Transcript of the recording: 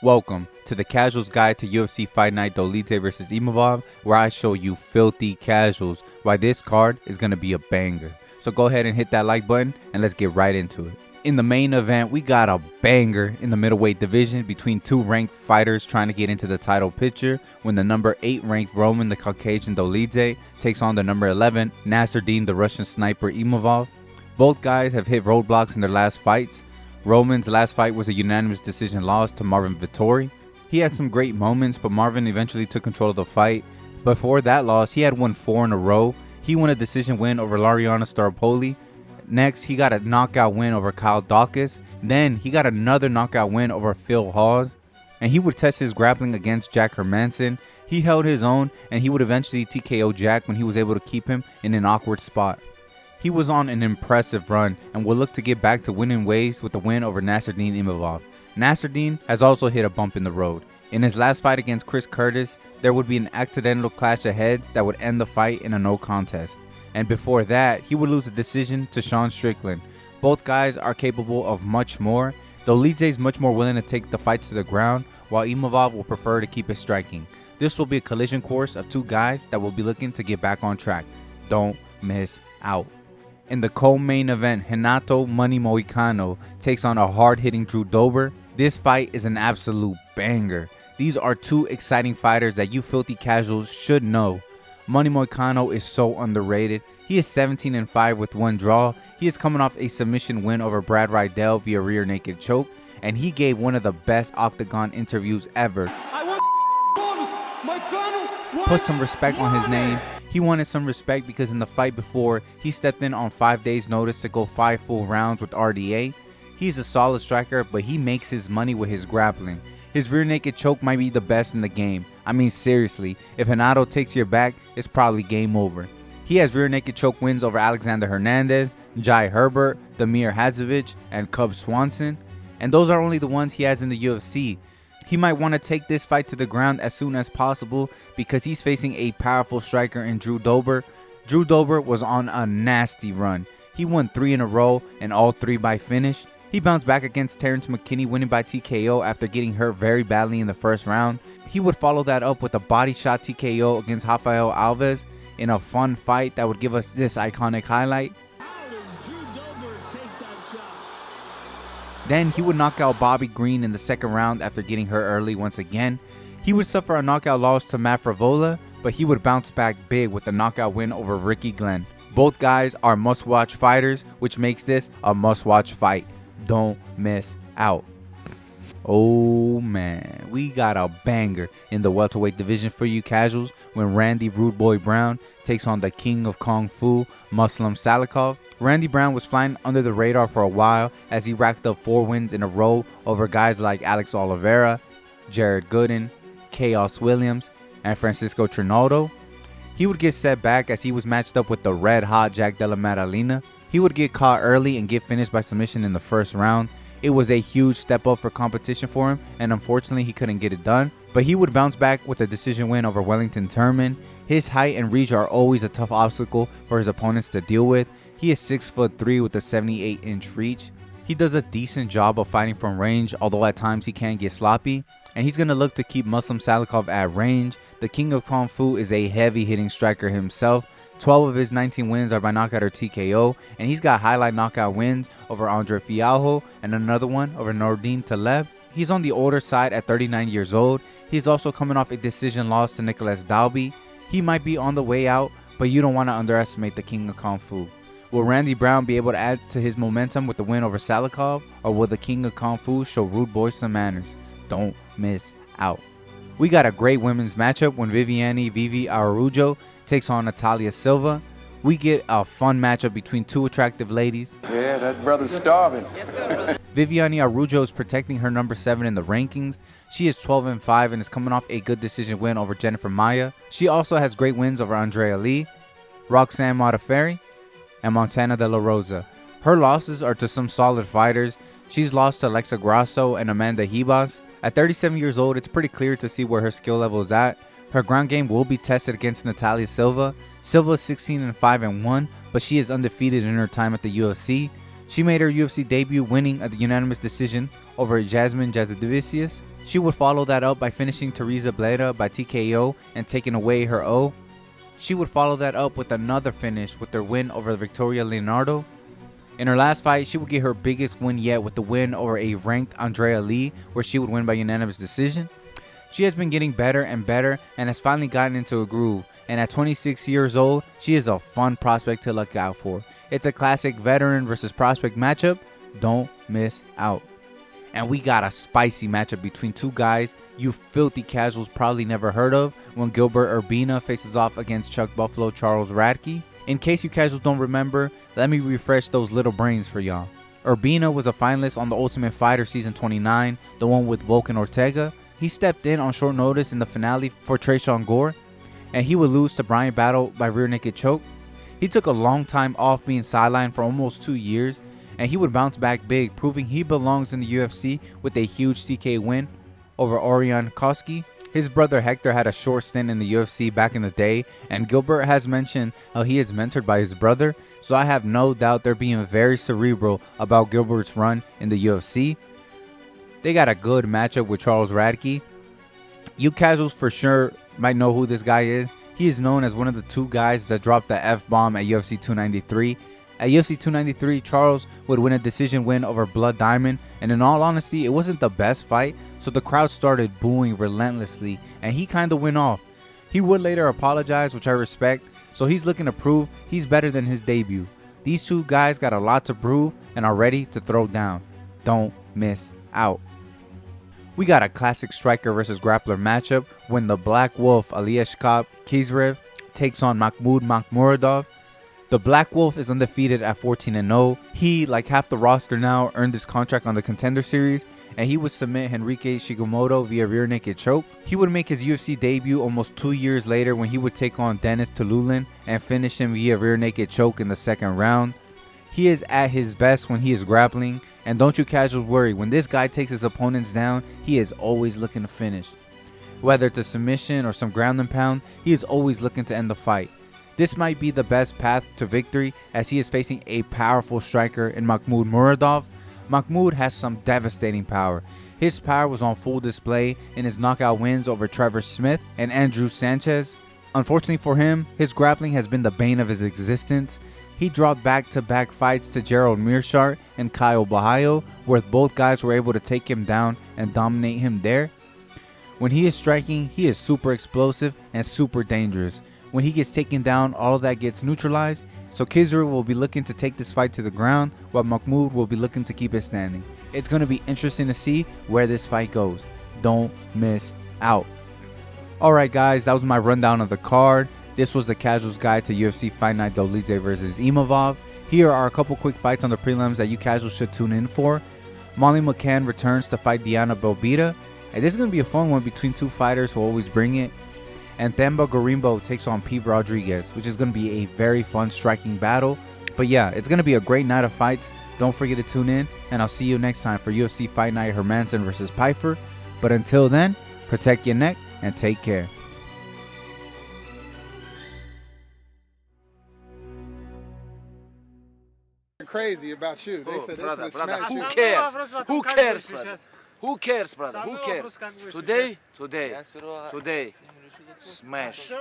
Welcome to the Casuals Guide to UFC Fight Night Dolidze vs Imavov, where I show you filthy casuals why this card is going to be a banger. So go ahead and hit that like button and let's get right into it. In the main event, we got a banger in the middleweight division between two ranked fighters trying to get into the title picture when the number 8 ranked Roman The Caucasion Dolidze takes on the number 11 Nassourdine the Russian Sniper Imavov. Both guys have hit roadblocks in their last fights. Roman's last fight was a unanimous decision loss to Marvin Vettori. He had some great moments, but Marvin eventually took control of the fight. Before that loss, he had won 4 in a row. He won a decision win over Lariana Staropoli. Next, he got a knockout win over Kyle Dawkins. Then, he got another knockout win over Phil Hawes. And he would test his grappling against Jack Hermanson. He held his own, and he would eventually TKO Jack when he was able to keep him in an awkward spot. He was on an impressive run and will look to get back to winning ways with the win over Nassourdine Imavov. Nassourdine has also hit a bump in the road. In his last fight against Chris Curtis, there would be an accidental clash of heads that would end the fight in a no contest. And before that, he would lose a decision to Sean Strickland. Both guys are capable of much more. Dolidze is much more willing to take the fights to the ground, while Imavov will prefer to keep it striking. This will be a collision course of two guys that will be looking to get back on track. Don't miss out. In the co-main event, Renato Money Moicano takes on a hard-hitting Drew Dober. This fight is an absolute banger. These are two exciting fighters that you filthy casuals should know. Money Moicano is so underrated. He is 17-5 with 1 draw. He is coming off a submission win over Brad Riddell via rear naked choke, and he gave one of the best octagon interviews ever. Put some respect on his name. He wanted some respect because in the fight before, he stepped in on 5 days notice to go 5 full rounds with RDA. He's a solid striker, but he makes his money with his grappling. His rear naked choke might be the best in the game. I mean seriously, if Renato takes your back, it's probably game over. He has rear naked choke wins over Alexander Hernandez, Jai Herbert, Damir Hadzovic, and Cub Swanson. And those are only the ones he has in the UFC. He might want to take this fight to the ground as soon as possible because he's facing a powerful striker in Drew Dober. Drew Dober was on a nasty run. He won 3 in a row and all 3 by finish. He bounced back against Terrence McKinney, winning by TKO after getting hurt very badly in the first round. He would follow that up with a body shot TKO against Rafael Alves in a fun fight that would give us this iconic highlight. Then he would knock out Bobby Green in the second round after getting hurt early once again. He would suffer a knockout loss to Matt Frevola, but he would bounce back big with a knockout win over Ricky Glenn. Both guys are must-watch fighters, which makes this a must-watch fight. Don't miss out. Oh man, we got a banger in the welterweight division for you casuals when Randy Rude Boy Brown takes on the king of Kung Fu, Muslim Salikov. Randy Brown was flying under the radar for a while as he racked up 4 wins in a row over guys like Alex Oliveira, Jared Gooden, Chaos Williams, and Francisco Trinaldo. He would get set back as he was matched up with the red-hot Jack Della Maddalena. He would get caught early and get finished by submission in the first round. It was a huge step up for competition for him, and unfortunately he couldn't get it done. But he would bounce back with a decision win over Wellington Turman. His height and reach are always a tough obstacle for his opponents to deal with. He is 6'3" with a 78-inch reach. He does a decent job of fighting from range, although at times he can get sloppy. And he's going to look to keep Muslim Salikov at range. The king of Kung Fu is a heavy-hitting striker himself. 12 of his 19 wins are by knockout or TKO, and he's got highlight knockout wins over Andre Fialho and another one over Nordin Taleb. He's on the older side at 39 years old. He's also coming off a decision loss to Nicholas Dalby. He might be on the way out, but you don't want to underestimate the king of Kung Fu. Will Randy Brown be able to add to his momentum with the win over Salikov, or will the king of Kung Fu show Rude Boy some manners? Don't miss out. We got a great women's matchup when Viviane Vivi Araujo takes on Natalia Silva. We get a fun matchup between two attractive ladies. Yeah, that brother's starving. Viviane Araujo is protecting her number 7 in the rankings. She is 12-5 and is coming off a good decision win over Jennifer Maia. She also has great wins over Andrea Lee, Roxanne Modafferi, and Montana De La Rosa. Her losses are to some solid fighters. She's lost to Alexa Grasso and Amanda Ribas. At 37 years old, it's pretty clear to see where her skill level is at. Her ground game will be tested against Natalia Silva. Silva is 16-5-1, but she is undefeated in her time at the UFC. She made her UFC debut winning a unanimous decision over Jasmine Jasudavicius. She would follow that up by finishing Teresa Bleda by TKO and taking away her O. She would follow that up with another finish with her win over Victoria Leonardo. In her last fight, she would get her biggest win yet with the win over a ranked Andrea Lee, where she would win by unanimous decision. She has been getting better and better and has finally gotten into a groove. And at 26 years old, she is a fun prospect to look out for. It's a classic veteran versus prospect matchup. Don't miss out. And we got a spicy matchup between two guys you filthy casuals probably never heard of when Gilbert Urbina faces off against Chuck Buffalo Charles Radke. In case you casuals don't remember, let me refresh those little brains for y'all. Urbina was a finalist on The Ultimate Fighter Season 29, the one with Volkan Ortega. He stepped in on short notice in the finale for Tresean Gore, and he would lose to Brian Battle by rear naked choke. He took a long time off being sidelined for almost 2 years, and he would bounce back big, proving he belongs in the UFC with a huge CK win over Orion Koski. His brother Hector had a short stint in the UFC back in the day, and Gilbert has mentioned how he is mentored by his brother, so I have no doubt they're being very cerebral about Gilbert's run in the UFC. They got a good matchup with Charles Radke. You casuals for sure might know who this guy is. He is known as one of the two guys that dropped the F-bomb at UFC 293. At UFC 293, Charles would win a decision win over Blood Diamond, and in all honesty, it wasn't the best fight, so the crowd started booing relentlessly, and he kinda went off. He would later apologize, which I respect, so he's looking to prove he's better than his debut. These two guys got a lot to prove and are ready to throw down. Don't miss out. We got a classic striker versus grappler matchup when the Black Wolf Aliashkov Kizrev takes on Mahmoud Makhmuradov. The Black Wolf is undefeated at 14-0. He, like half the roster now, earned his contract on the Contender Series, and he would submit Henrique Shigemoto via rear naked choke. He would make his UFC debut almost 2 years later when he would take on Dennis Tululin and finish him via rear naked choke in the second round. He is at his best when he is grappling, and don't you casuals worry, when this guy takes his opponents down, he is always looking to finish. Whether it's a submission or some ground and pound, he is always looking to end the fight. This might be the best path to victory as he is facing a powerful striker in Mahmoud Muradov. Mahmoud has some devastating power. His power was on full display in his knockout wins over Trevor Smith and Andrew Sanchez. Unfortunately for him, his grappling has been the bane of his existence. He dropped back-to-back fights to Gerald Mearshart and Kyle Bahayo, where both guys were able to take him down and dominate him there. When he is striking, he is super explosive and super dangerous. When he gets taken down, all of that gets neutralized. So Kizrev will be looking to take this fight to the ground, while Mahmoud will be looking to keep it standing. It's going to be interesting to see where this fight goes. Don't miss out. Alright guys, that was my rundown of the card. This was the casuals guide to UFC Fight Night Dolidze versus Imavov. Here are a couple quick fights on the prelims that you casuals should tune in for. Molly McCann returns to fight Diana Belbita. And this is going to be a fun one between two fighters who always bring it. And Themba Gorimbo takes on Pete Rodriguez, which is going to be a very fun striking battle. But yeah, it's going to be a great night of fights. Don't forget to tune in, and I'll see you next time for UFC Fight Night Hermanson versus Pfeiffer. But until then, protect your neck and take care. Crazy about you. They said brother, they smash who you. cares? Who cares, brother? Who cares, brother? Who cares? Today, smash.